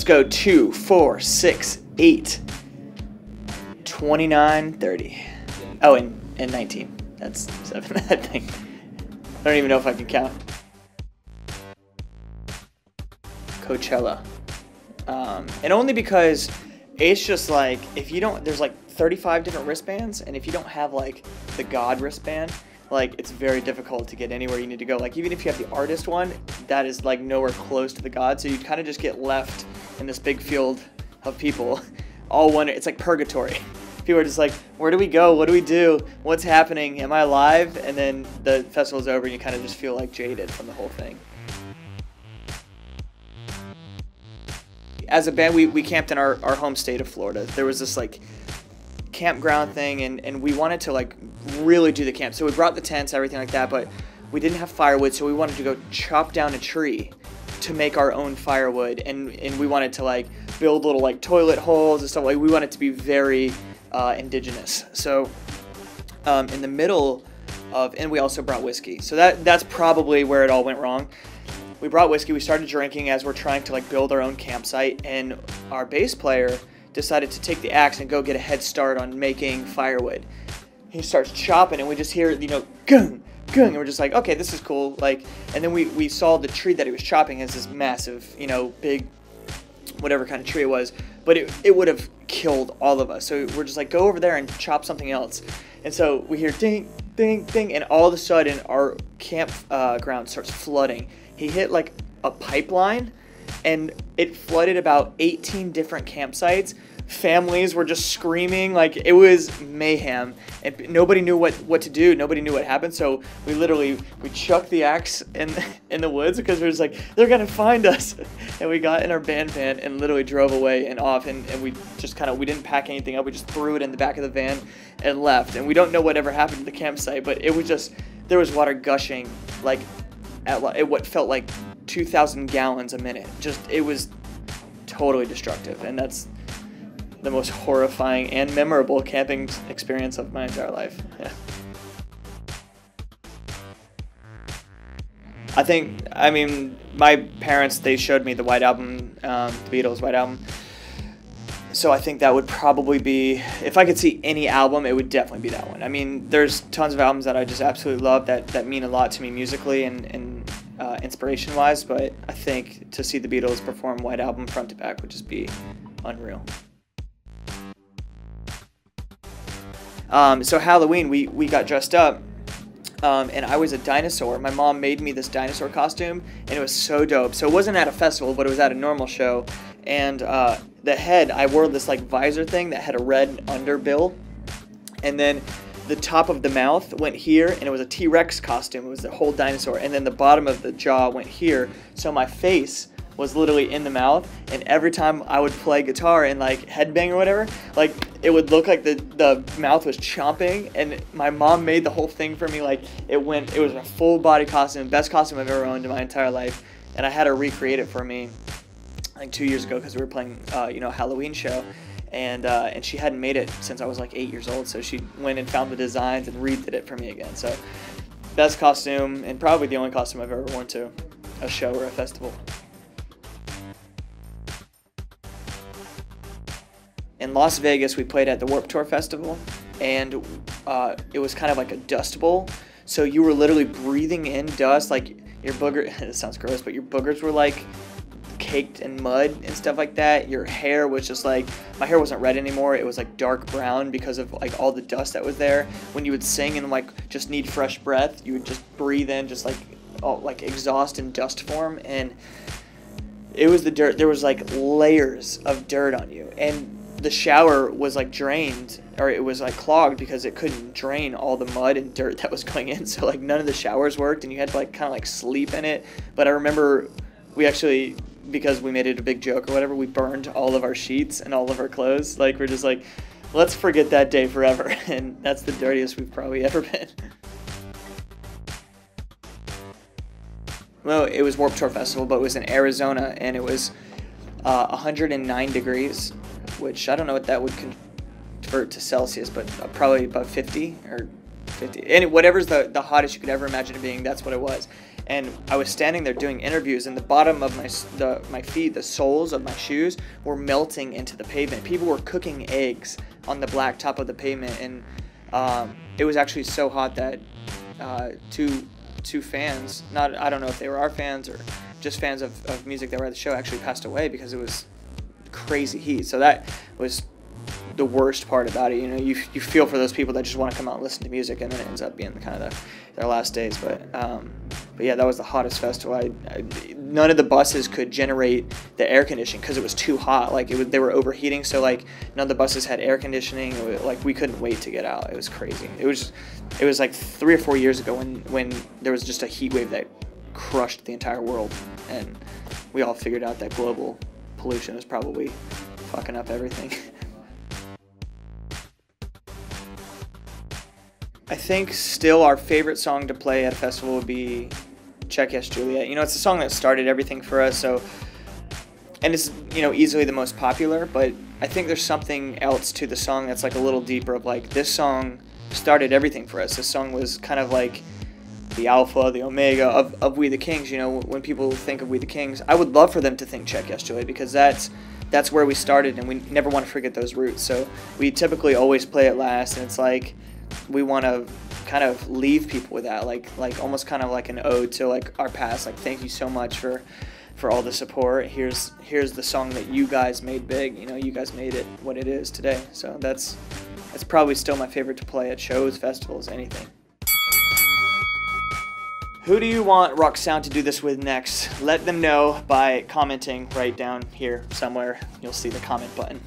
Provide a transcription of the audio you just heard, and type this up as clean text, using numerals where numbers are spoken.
Let's go 2, 4, 6, 8, 29, 30. Oh, and 19. That's 7, I think. I don't even know if I can count. Coachella. And only because it's just like, if you don't, there's like 35 different wristbands, and if you don't have like the God wristband, like it's very difficult to get anywhere you need to go. Like even if you have the artist one, that is like nowhere close to the God, so you kind of just get left in this big field of people, all wondering. It's like purgatory. People are just like, where do we go? What do we do? What's happening? Am I alive? And then the festival's over and you kind of just feel like jaded from the whole thing. As a band, we camped in our home state of Florida. There was this like campground thing, and we wanted to like really do the camp. So we brought the tents, everything like that, but we didn't have firewood, so we wanted to go chop down a tree to make our own firewood, and we wanted to like build little like toilet holes and stuff. Like we wanted to be very indigenous. So in the middle of, and we also brought whiskey. So that's probably where it all went wrong. We brought whiskey, we started drinking as we're trying to like build our own campsite, and our bass player decided to take the axe and go get a head start on making firewood. He starts chopping and we just hear, you know, gung, gung, and we're just like, okay, this is cool. Like, and then we saw the tree that he was chopping as this massive, you know, big, whatever kind of tree it was, but it would have killed all of us. So we're just like, go over there and chop something else. And so we hear ding, ding, ding, and all of a sudden our campground starts flooding. He hit like a pipeline, and it flooded about 18 different campsites. Families were just screaming, like it was mayhem, and nobody knew what to do. Nobody knew what happened. So we chucked the axe in the woods because we were just like, they're gonna find us. And we got in our band van and literally drove away and off, and we just we didn't pack anything up. We just threw it in the back of the van and left. And we don't know whatever happened to the campsite, but it was just, there was water gushing like at what felt like 2,000 gallons a minute. Just, it was totally destructive, and that's the most horrifying and memorable camping experience of my entire life. Yeah. I mean, my parents, they showed me the White Album, the Beatles' White Album. So I think that would probably be, if I could see any album, it would definitely be that one. I mean, there's tons of albums that I just absolutely love that mean a lot to me musically and inspiration-wise, but I think to see the Beatles perform White Album front to back would just be unreal. So Halloween, we got dressed up, and I was a dinosaur. My mom made me this dinosaur costume, and it was so dope. So it wasn't at a festival, but it was at a normal show, and the head, I wore this like visor thing that had a red underbill, and then the top of the mouth went here, and it was a T-Rex costume. It was the whole dinosaur, and then the bottom of the jaw went here, so my face was literally in the mouth, and every time I would play guitar and like headbang or whatever, like it would look like the mouth was chomping, and my mom made the whole thing for me. Like it was a full body costume, best costume I've ever owned in my entire life, and I had her recreate it for me like 2 years ago because we were playing a Halloween show, and she hadn't made it since I was like 8 years old, so she went and found the designs and redid it for me again. So best costume, and probably the only costume I've ever worn to a show or a festival. In Las Vegas, we played at the Warped Tour Festival, and it was kind of like a dust bowl. So you were literally breathing in dust, like your booger. It sounds gross, but your boogers were like caked in mud and stuff like that. Your hair was just like, my hair wasn't red anymore. It was like dark brown because of like all the dust that was there. When you would sing and like just need fresh breath, you would just breathe in just like exhaust in dust form, and it was the dirt. There was like layers of dirt on you, and the shower was like drained, or it was like clogged because it couldn't drain all the mud and dirt that was going in. So like none of the showers worked, and you had to like kind of like sleep in it. But I remember we actually, because we made it a big joke or whatever, we burned all of our sheets and all of our clothes. Like we're just like, let's forget that day forever. And that's the dirtiest we've probably ever been. Well, it was Warped Tour Festival, but it was in Arizona, and it was 109 degrees, which I don't know what that would convert to Celsius, but probably about 50 or 50. And whatever's the hottest you could ever imagine it being, that's what it was. and I was standing there doing interviews, and the bottom of my feet, the soles of my shoes, were melting into the pavement. People were cooking eggs on the black top of the pavement, and it was actually so hot that two fans, I don't know if they were our fans or just fans of music that were at the show, actually passed away because it was crazy heat. So that was the worst part about it. You know, you feel for those people that just want to come out and listen to music, and then it ends up being kind of their last days. But yeah, that was the hottest festival. None of the buses could generate the air conditioning because it was too hot. Like they were overheating, so like none of the buses had air conditioning. Like we couldn't wait to get out. It was crazy. It was like 3 or 4 years ago when there was just a heat wave that crushed the entire world, and we all figured out that global pollution is probably fucking up everything. I think still our favorite song to play at a festival would be Check Yes Juliet. You know, it's the song that started everything for us, so, and it's, you know, easily the most popular, but I think there's something else to the song that's like a little deeper of like, this song started everything for us. This song was kind of like the alpha, the omega of We the Kings. You know, when people think of We the Kings, I would love for them to think Check Yes Juliet, because that's where we started, and we never want to forget those roots. So we typically always play it last, and it's like, we want to kind of leave people with that, like almost kind of like an ode to like our past. Like, thank you so much for all the support. Here's the song that you guys made big. You know, you guys made it what it is today. So that's probably still my favorite to play at shows, festivals, anything. Who do you want Rock Sound to do this with next? Let them know by commenting right down here somewhere. You'll see the comment button.